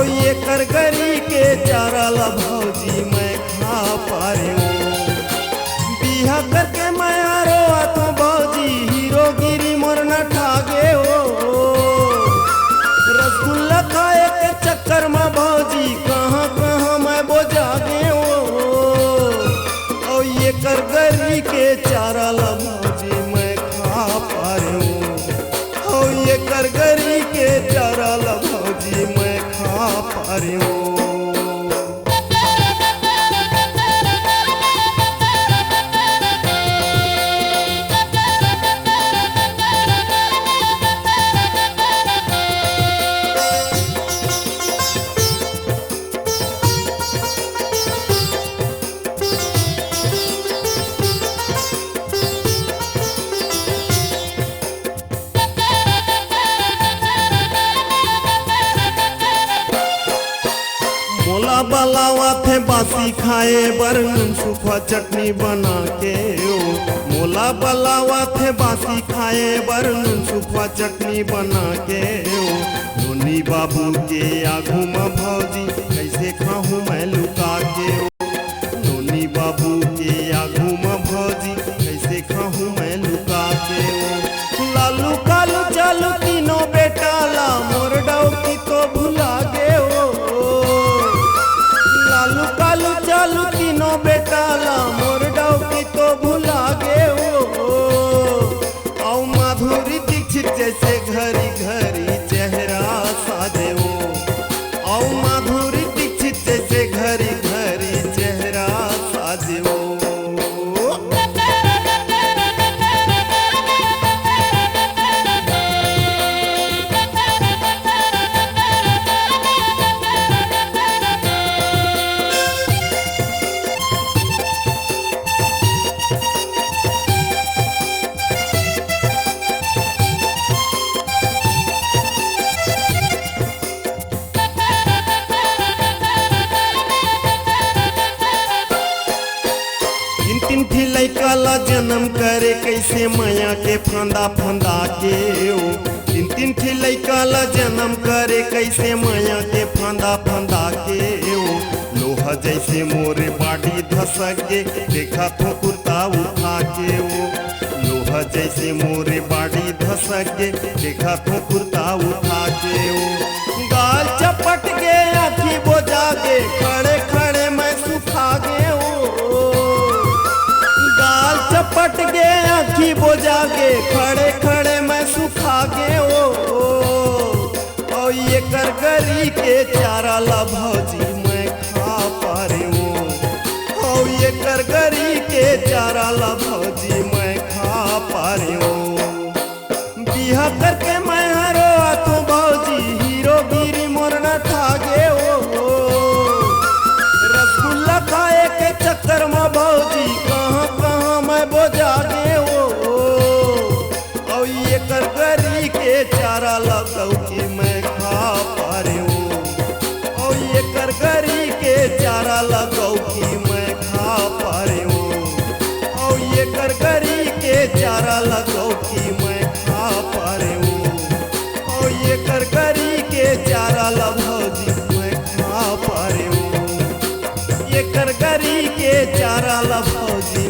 ये करगरी के चारा ला भौजी मैं खा पा रही हूँ। बिहा करके मैं आरो तो भौजी हीरोगिरी मोर न ठागे हो। रसगुल्ला खाए के चक्कर में भौजी कहाँ कहाँ मैं बोझागे हो। और ये करगरी के चारा ला भौजी मैं खा पा रही हूँ। और ये करगरी के चारा ला भौजी मैं खा पा रही हूँ। मोला बलावा थे बासी खाए बरन सुखा चटनी बना के ओ। मोला बलावा थे बासी खाए बरन सुखा चटनी बना के ओ। धोनी बाबू के आगू में भौजी कैसे खाऊं मैं लुका के ओ। धोनी बाबू के आगू में भौजी कैसे खाऊं मैं लुका के ओ। लालू कालू चालू तीनों बेटा ला मोर डौकी तो भुला गे ओ। लालू कालू चालू तीनों बेटा ला मोर डौकी तो भुला गे हो। औ माधुरी दीक्षित जैसे घरी घरी चेहरा साजे हो। औ माधुरी दीक्षित जैसे घरी घरी चेहरा साजे हो। तीन थी लैका ला जन्म करे कैसे माया के फंदा फंदा के ओ। तीन थी लैका ला जन्म करे कैसे माया के फंदा फंदा के ओ। लोहा जैसे मोरे बाड़ी धसक गे देखा तो कुर्ता उठा के ओ। लोहा जैसे मोरे बाड़ी धसक गे देखा तो कुर्ता उठा के ओ। गाल चपट गे आँखी बोझा गे खड़े खड़े मैं सुखा गे ओ। गाल चपट गे आँखी बोझा गे खड़े खड़े मैं सुखा गे ओ। और ये करगरी के चारा ला भौजी मैं खा पा रही हूँ। और ये करगरी के चारा ला भौजी मैं खा पा रही हूँ। बिहा करके मैं हरो तो भौजी हीरोगिरी मोर न ठागे ओ। रसगुल्ला खाए के चक्कर में भौजी कहाँ कहाँ मैं बोझा गे हो। और ये करगरी के चारा लगाऊ कि मैं खा पा रही हूँ। और ये करगरी के चारा लगाऊ कि मैं खा पा रही हूँ। और ये करगरी के चारा लगाऊ कि मैं खा पा रही हूँ। और ये करगरी के चारा ला भौजी मैं खा पा रही हूँ। ये करगरी के चारा ला भौजी